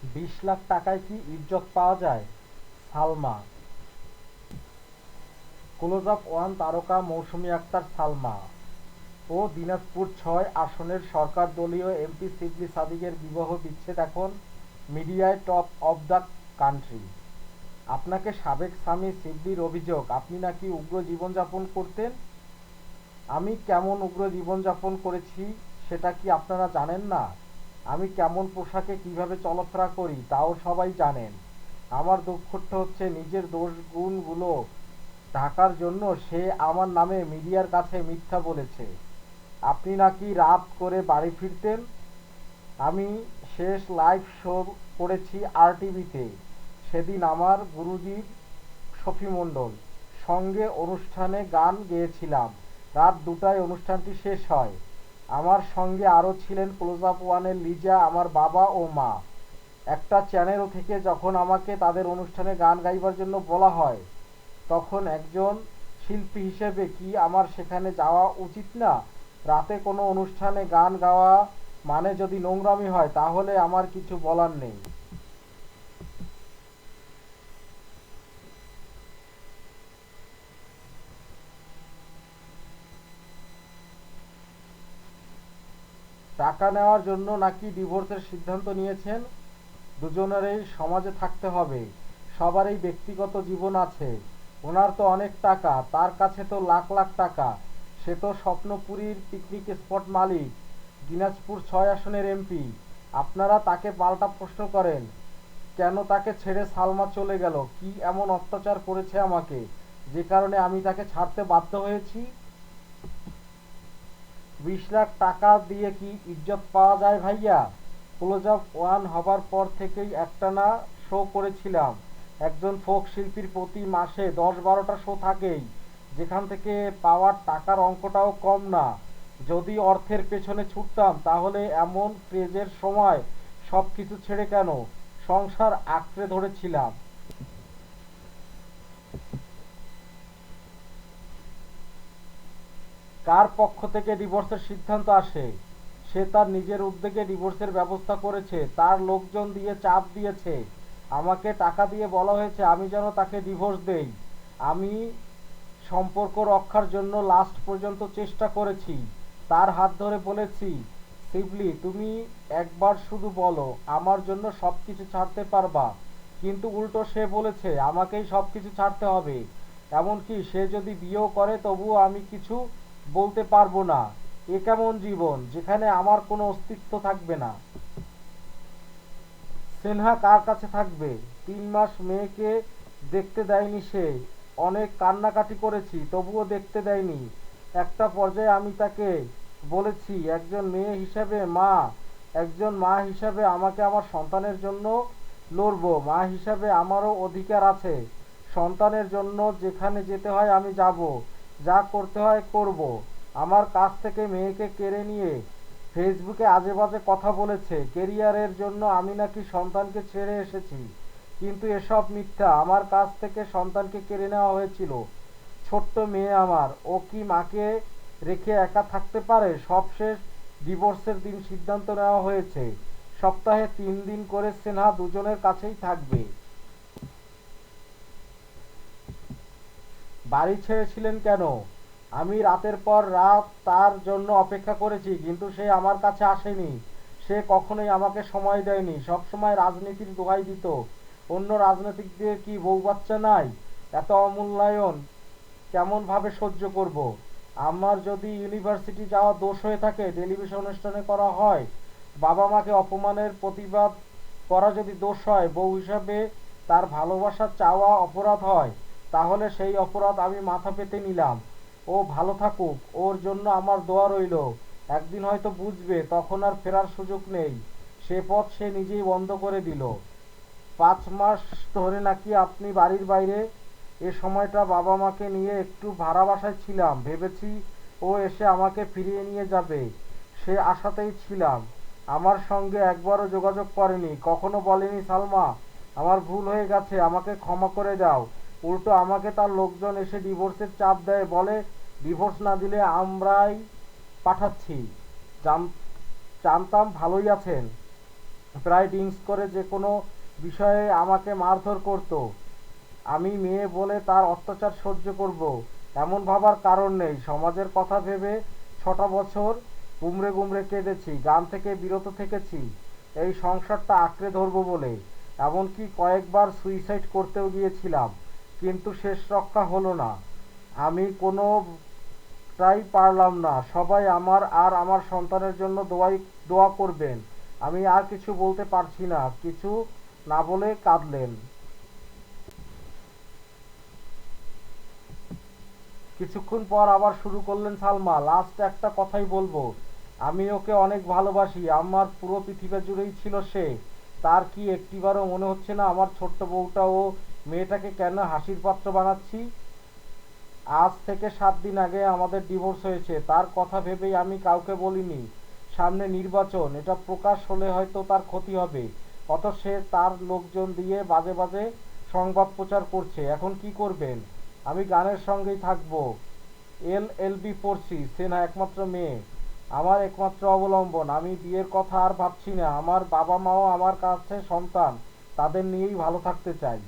20 লাখ টাকায় কি ইজ্জত পাওয়া যায়? সালমা। ক্লোজ আপ ওয়ান তারকা মৌসুমী আক্তার সালমা ও দিনাজপুর ৬ আসনের সরকার দলীয় এমপি শিবলি সাদিকের বিবাহ বিচ্ছেদ এখন মিডিয়ায় টপ অব দ্য কান্ট্রি। আপনাকে সাবেক স্বামী শিবলির অভিযোগ আপনি নাকি উগ্র জীবনযাপন করতেন। আমি কেমন উগ্র জীবনযাপন করেছি সেটা কি আপনারা জানেন না? আমি কেমন পোশাকে কিভাবে চলাফেরা করি তাও সবাই জানেন। আমার দুঃখটা হচ্ছে নিজের দোষ গুণগুলো ঢাকার জন্য সে আমার নামে মিডিয়ার কাছে মিথ্যা বলেছে। আপনি নাকি রাত করে বাড়ি ফিরতেন। আমি শেষ লাইভ শো করেছি RTVতে। সেদিন আমার গুরুজি শফি মণ্ডল সঙ্গে অনুষ্ঠানে গান গেয়েছিলাম। রাত 2টায় অনুষ্ঠানটি শেষ হয়। আমার সঙ্গে আরও ছিলেন ক্লোজ আপ ওয়ানের লিজা, আমার বাবা ও মা। একটা চ্যানেল থেকে যখন আমাকে তাদের অনুষ্ঠানে গান গাইবার জন্য বলা হয়, তখন একজন শিল্পী হিসেবে কি আমার সেখানে যাওয়া উচিত না? রাতে কোনো অনুষ্ঠানে গান গাওয়া মানে যদি নোংরামি হয় তাহলে আমার কিছু বলার নেই। টাকা নেওয়ার জন্য নাকি ডিভোর্সের সিদ্ধান্ত নিয়েছেন? দুজনেরই সমাজে থাকতে হবে, সবারই ব্যক্তিগত জীবন আছে। ওনার তো অনেক টাকা, তার কাছে তো লাখ লাখ টাকা। সে তো স্বপ্নপুরীর পিকনিক স্পট মালিক, দিনাজপুর ৬ আসনের এমপি। আপনারা তাকে পাল্টা প্রশ্ন করেন, কেন তাকে ছেড়ে সালমা চলে গেল, কি এমন অত্যাচার করেছে আমাকে যে কারণে আমি তাকে ছাড়তে বাধ্য হয়েছি? 20 লাখ টাকা দিয়ে কি ইজ্জত পাওয়া যায় ভাইয়া? ক্লোজ আপ ওয়ান হবার পর থেকেই একটানা শো করেছিলাম। একজন ফোক শিল্পীর প্রতি মাসে 10-12টা শো থাকেই, যেখান থেকে পাওয়ার টাকার অঙ্কটাও কম না। যদি অর্থের পেছনে ছুটতাম তাহলে এমন ক্রেজের সময় সব কিছু ছেড়ে কেন সংসার আঁকড়ে ধরেছিলাম। কার পক্ষ থেকে ডিভোর্সের সিদ্ধান্ত আসে? সে তার নিজের উদ্যোগে ডিভোর্সের ব্যবস্থা করেছে, তার লোকজন দিয়ে চাপ দিয়েছে, আমাকে টাকা দিয়ে বলা হয়েছে আমি যেন তাকে ডিভোর্স দেই। আমি সম্পর্ক রক্ষার জন্য লাস্ট পর্যন্ত চেষ্টা করেছি। তার হাত ধরে বলেছি, শিবলি তুমি একবার শুধু বলো আমার জন্য সব কিছু ছাড়তে পারবা। কিন্তু উল্টো সে বলেছে আমাকেই সব কিছু ছাড়তে হবে। এমনকি সে যদি বিয়েও করে তবুও আমি কিছু বলতে পারবো না। এ কেমন জীবন যেখানে আমার কোনো অস্তিত্ব থাকবে না? সিনহা কার কাছে থাকবে? 3 মাস মেয়েকে দেখতে দেয়নি সে। অনেক কান্নাকাটি করেছি তবুও দেখতে দেয়নি। একটা পর্যায়ে আমি তাকে বলেছি একজন মা হিসাবে আমাকে আমার সন্তানের জন্য লড়বো। মা হিসাবে আমারও অধিকার আছে। সন্তানের জন্য যেখানে যেতে হয় আমি যাব, যা করতে হয় করব। আমার কাছ থেকে মেয়েকে কেড়ে নিয়ে ফেসবুকে আজেবাজে কথা বলেছে কেরিয়ারের জন্য আমি নাকি সন্তানকে ছেড়ে এসেছি। কিন্তু এসব মিথ্যা। আমার কাছ থেকে সন্তানকে কেড়ে নেওয়া হয়েছিল। ছোট্ট মেয়ে আমার, ও কি মাকে রেখে একা থাকতে পারে? সবশেষ ডিভোর্সের দিন সিদ্ধান্ত নেওয়া হয়েছে সপ্তাহে 3 দিন করে সিনহা দুজনের কাছেই থাকবে। বাড়ি ছেড়েছিলেন কেন? আমি রাতের পর রাত তার জন্য অপেক্ষা করেছি কিন্তু সে আমার কাছে আসেনি। সে কখনোই আমাকে সময় দেয়নি, সবসময় রাজনীতির দোহাই দিত। অন্য রাজনীতিকদের কি বউ বাচ্চা নাই? এত অমূল্যায়ন কেমন ভাবে সহ্য করব? আমার যদি ইউনিভার্সিটি যাওয়া দোষ হয়ে থাকে টেলিভিশন অনুষ্ঠানে করা হয়, বাবা মাকে অপমানের প্রতিবাদ করা যদি দোষ হয়, বউ হিসাবে তার ভালোবাসা চাওয়া অপরাধ হয়, তাহলে সেই অপরাধ আমি মাথা পেতে নিলাম। ও ভালো থাকুক, ওর জন্য আমার দোয়া রইল। একদিন হয়তো বুঝবে, তখন আর ফেরার সুযোগ নেই। সে পথ সে নিজেই বন্ধ করে দিল। 5 মাস ধরে নাকি আপনি বাড়ির বাইরে। এ সময়টা বাবা মাকে নিয়ে একটু ভাড়া বাসায় ছিলাম, ভেবেছি ও এসে আমাকে ফিরিয়ে নিয়ে যাবে। সে আশাতেই ছিলাম। আমার সঙ্গে একবারও যোগাযোগ করেনি, কখনো বলেনি সালমা আমার ভুল হয়ে গেছে, আমাকে ক্ষমা করে দাও। উল্টো আমাকে তার লোকজন এসে ডিভোর্সের চাপ দেয়, বলে ডিভোর্স না দিলে আমরাই পাঠাচ্ছি। জানতাম ভালোই আছেন। প্রায় ড্রিঙ্কস করে যে কোনো বিষয়ে আমাকে মারধর করতো। আমি মেয়ে বলে তার অত্যাচার সহ্য করব এমন ভাবার কারণ নেই। সমাজের কথা ভেবে 6টা বছর গুমরে গুমরে কেঁদেছি, গান থেকে বিরত থেকেছি এই সংসারটা আঁকড়ে ধরবো বলে। এমনকি কয়েকবার সুইসাইড করতেও গিয়েছিলাম, কিন্তু শেষ রক্ষা হলো না। আমি কোনোটাই পারলাম না। সবাই আমার আর আমার সন্তানের জন্য দোয়া করবেন। আমি আর কিছু বলতে পারছি না। কিছু না বলে কাঁদলেন। কিছুক্ষণ পর আবার শুরু করলেন সালমা, লাস্ট একটা কথাই বলবো। আমি ওকে অনেক ভালোবাসি, আমার পুরো পৃথিবী জুড়েই ছিল সে। তার কি একটিবারও মনে হচ্ছে না আমার ছোট্ট বউটা ও মেয়েটাকে কেন হাসির পাত্র বানাচ্ছি? আজ থেকে 7 দিন আগে আমাদের ডিভোর্স হয়েছে, তার কথা ভেবেই আমি কাউকে বলিনি। সামনে নির্বাচন, এটা প্রকাশ হলে হয়তো তার ক্ষতি হবে, অথচ সে তার লোকজন দিয়ে বাজে বাজে সংবাদ প্রচার করছে। এখন কি করবেন? আমি গানের সঙ্গেই থাকবো। এলএলবি পড়ছি, সেনা একমাত্র মেয়ে, আমার একমাত্র অবলম্বন। আমি বিয়ের কথা আর ভাবছি না। আমার বাবা মাও আমার কাছে সন্তান, তাদের নিয়েই ভালো থাকতে চাই।